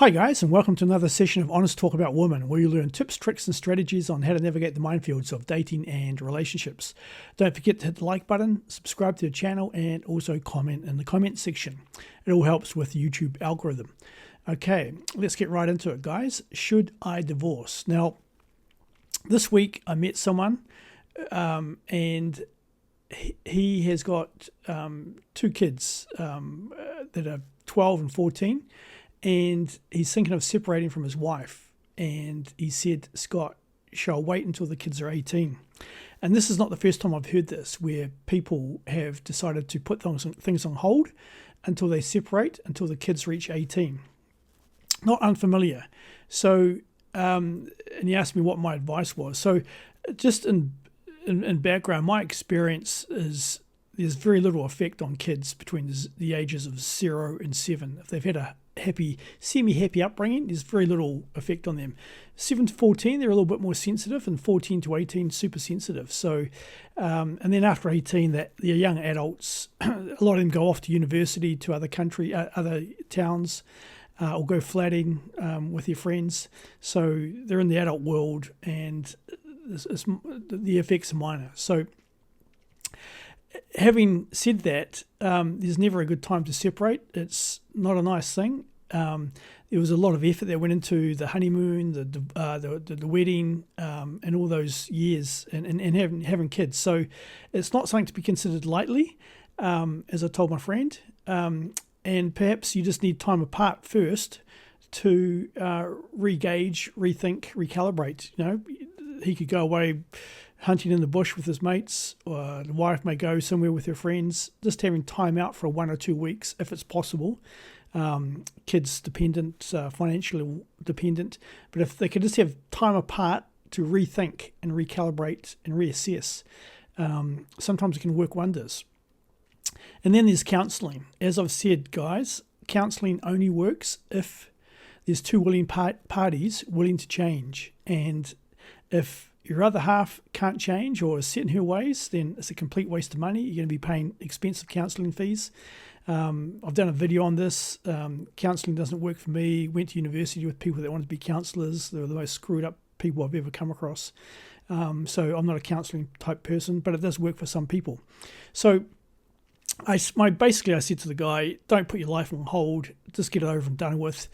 Hi guys, and welcome to another session of Honest Talk About Women, where you learn tips, tricks and strategies on how to navigate the minefields of dating and relationships. Don't forget to hit the like button, subscribe to the channel, and also comment in the comment section. It all helps with the YouTube algorithm. Okay, let's get right into it, guys. Should I divorce? Now, this week I met someone and he has got two kids that are 12 and 14. And he's thinking of separating from his wife. And he said, Scott, shall I wait until the kids are 18? And this is not the first time I've heard this, where people have decided to put things on hold until they separate, until the kids reach 18. Not unfamiliar. So, and he asked me what my advice was. So just in background, my experience is there's very little effect on kids between the ages of 0 and 7. If they've had a semi-happy upbringing, there's very little effect on them. 7 to 14, they're a little bit more sensitive, and 14 to 18, super sensitive. So, and then after 18, that they're young adults. A lot of them go off to university, to other towns, or go flatting with their friends. So they're in the adult world, and the effects are minor. So, having said that, there's never a good time to separate. It's not a nice thing. There was a lot of effort that went into the honeymoon, the wedding, and all those years, and having kids. So it's not something to be considered lightly, as I told my friend. And perhaps you just need time apart first to re-gauge, rethink, recalibrate. You know, he could go away hunting in the bush with his mates, or the wife may go somewhere with her friends, just having time out for 1 or 2 weeks if it's possible. Kids dependent, financially dependent, but if they could just have time apart to rethink and recalibrate and reassess, sometimes it can work wonders. And then there's counselling. As I've said, guys, counselling only works if there's two willing parties willing to change. And if your other half can't change or is set in her ways, then it's a complete waste of money. You're going to be paying expensive counselling fees. I've done a video on this. Counselling doesn't work for me. Went to university with people that wanted to be counsellors. They were the most screwed up people I've ever come across. So I'm not a counselling type person, but it does work for some people. So basically I said to the guy, don't put your life on hold. Just get it over and done with.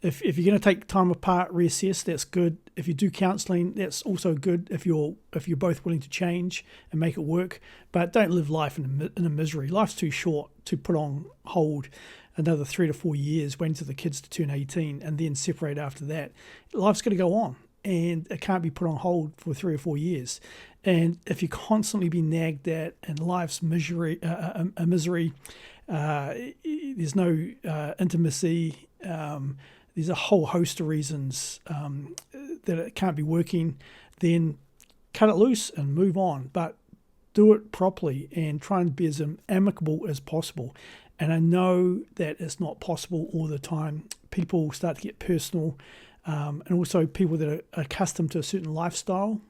If you're going to take time apart, reassess, that's good. If you do counselling, that's also good if you're both willing to change and make it work. But don't live life in a misery. Life's too short to put on hold another 3 to 4 years, waiting for the kids to turn 18 and then separate after that. Life's going to go on, and it can't be put on hold for 3 or 4 years. And if you're constantly being nagged at and life's misery, there's no intimacy, there's a whole host of reasons that it can't be working, then cut it loose and move on. But do it properly and try and be as amicable as possible. And I know that it's not possible all the time. People start to get personal, and also people that are accustomed to a certain lifestyle,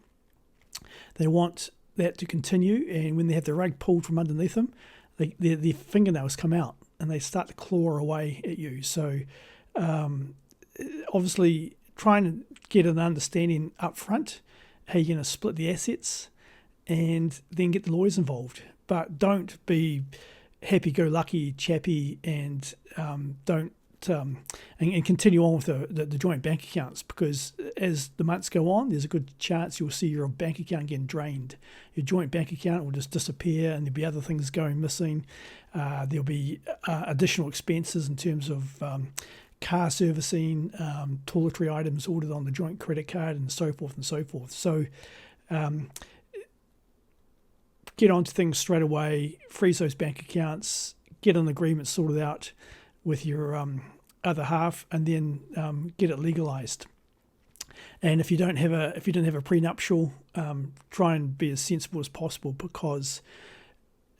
they want that to continue. And when they have the rug pulled from underneath them, their fingernails come out and they start to claw away at you. So obviously trying to get an understanding up front how you're going to split the assets, and then get the lawyers involved. But don't be happy-go-lucky chappy and don't and continue on with the joint bank accounts, because as the months go on, there's a good chance you'll see your bank account getting drained. Your joint bank account will just disappear, and there'll be other things going missing. There'll be additional expenses in terms of car servicing, toiletry items ordered on the joint credit card, and so forth and so forth. So get onto things straight away, freeze those bank accounts, get an agreement sorted out with your other half, and then get it legalized. And if you don't have a prenuptial, try and be as sensible as possible, because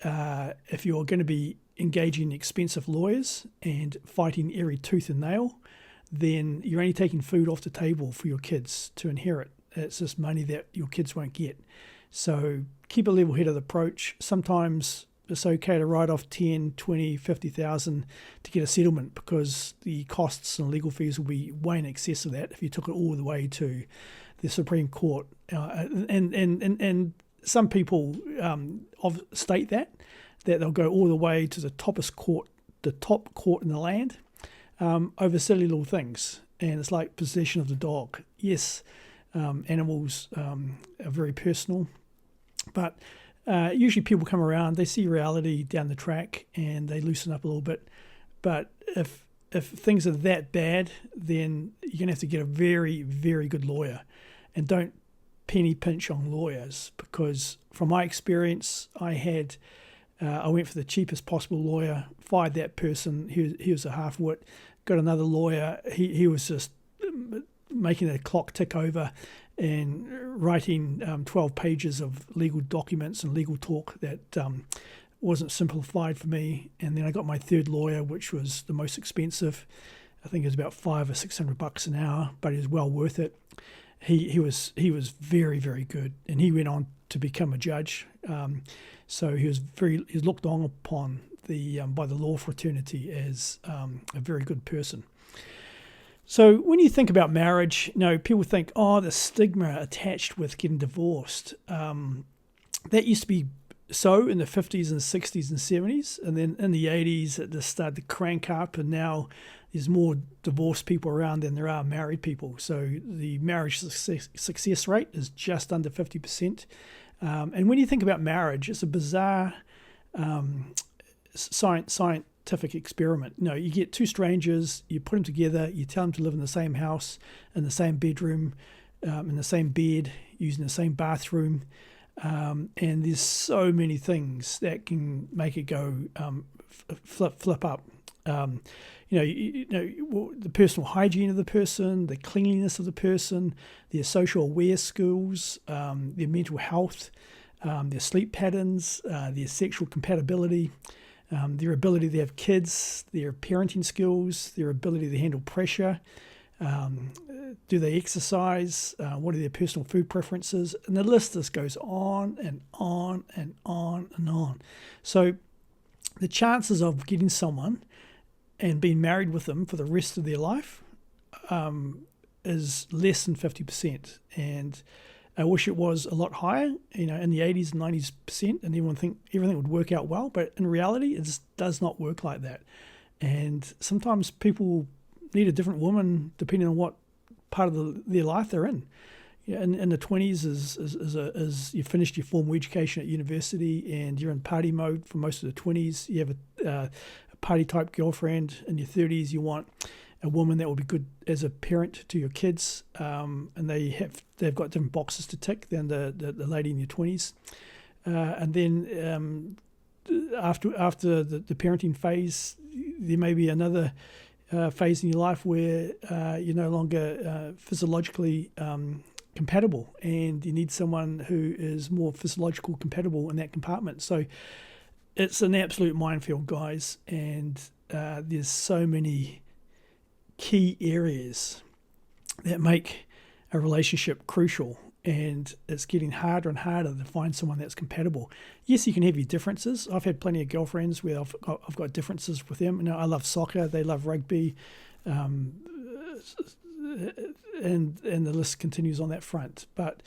if you're going to be engaging in expensive lawyers and fighting every tooth and nail, then you're only taking food off the table for your kids to inherit. It's just money that your kids won't get. So keep a level-headed approach. Sometimes it's okay to write off 10, 20, 50,000 to get a settlement, because the costs and legal fees will be way in excess of that if you took it all the way to the Supreme Court. And some people state that they'll go all the way to the top court in the land over silly little things. And it's like possession of the dog. Yes, animals are very personal, but usually people come around, they see reality down the track, and they loosen up a little bit. But if things are that bad, then you're going to have to get a very, very good lawyer. And don't penny pinch on lawyers, because from my experience, I went for the cheapest possible lawyer, fired that person, he was a half-wit, got another lawyer, he was just making the clock tick over and writing 12 pages of legal documents and legal talk that wasn't simplified for me. And then I got my third lawyer, which was the most expensive. I think it was about $500 or $600 an hour, but it was well worth it. He was very, very good, and he went on to become a judge. So he was looked on upon by the law fraternity as a very good person. So when you think about marriage, people think, the stigma attached with getting divorced. That used to be so in the 50s and 60s and 70s, and then in the 80s it just started to crank up, and now there's more divorced people around than there are married people. So the marriage success rate is just under 50%. And when you think about marriage, it's a bizarre scientific experiment. You get two strangers, you put them together, you tell them to live in the same house, in the same bedroom, in the same bed, using the same bathroom. And there's so many things that can make it go flip up. The personal hygiene of the person, the cleanliness of the person, their social aware skills, their mental health, their sleep patterns, their sexual compatibility, their ability to have kids, their parenting skills, their ability to handle pressure. Do they exercise? What are their personal food preferences? And the list just goes on and on and on and on. So the chances of getting someone and being married with them for the rest of their life is less than 50%. And I wish it was a lot higher, in the 80s and 90s%, and everyone think everything would work out well. But in reality, it just does not work like that. And sometimes people need a different woman depending on what part of their life they're in. In the 20s is you finished your formal education at university and you're in party mode for most of the 20s. You have a party type girlfriend. In your 30s, you want a woman that will be good as a parent to your kids, and they've got different boxes to tick than the lady in your 20s. And then after the parenting phase, there may be another phase in your life where you're no longer physiologically compatible, and you need someone who is more physiological compatible in that compartment. So it's an absolute minefield, guys, and there's so many key areas that make a relationship crucial, and it's getting harder and harder to find someone that's compatible. Yes, you can have your differences. I've had plenty of girlfriends where I've got differences with them. I love soccer, they love rugby, and the list continues on that front. But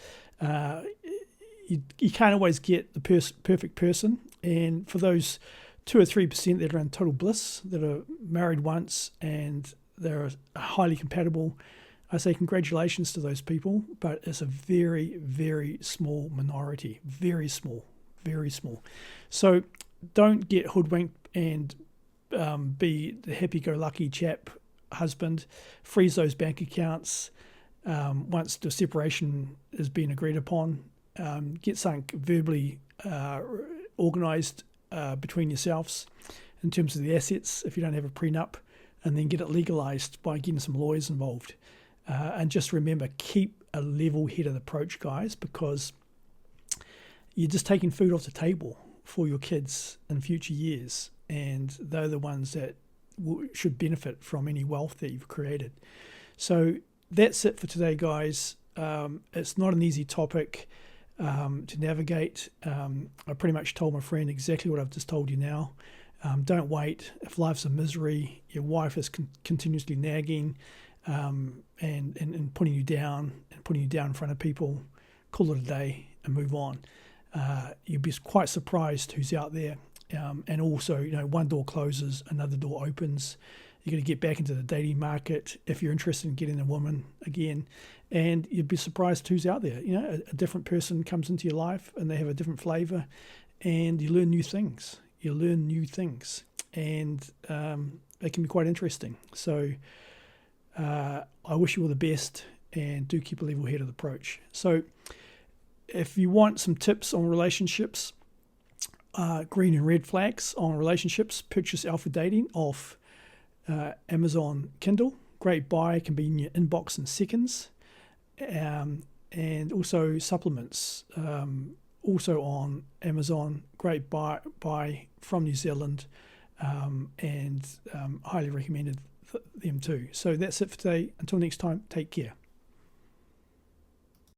you can't always get the perfect person. And for those 2 or 3% that are in total bliss, that are married once and they're highly compatible, I say congratulations to those people, but it's a very, very small minority. Very small, very small. So don't get hoodwinked and be the happy-go-lucky chap husband. Freeze those bank accounts once the separation has been agreed upon. Get something verbally organised between yourselves in terms of the assets if you don't have a prenup, and then get it legalised by getting some lawyers involved. And just remember, keep a level-headed approach, guys, because you're just taking food off the table for your kids in future years, and they're the ones that should benefit from any wealth that you've created. So that's it for today, guys. It's not an easy topic. to navigate. I pretty much told my friend exactly what I've just told you now. Don't wait. If life's a misery, your wife is continuously nagging and putting you down in front of people, call it a day and move on. You'd be quite surprised who's out there. And also, one door closes, another door opens. You're going to get back into the dating market if you're interested in getting a woman again, and you'd be surprised who's out there. A different person comes into your life and they have a different flavour, and you learn new things. And they can be quite interesting. So I wish you all the best, and do keep a level-headed approach. So if you want some tips on relationships, green and red flags on relationships, purchase Alpha Dating off Amazon Kindle. Great buy, can be in your inbox in seconds. And also supplements, also on Amazon. Great buy from New Zealand, and highly recommended them too. So that's it for today. Until next time, take care.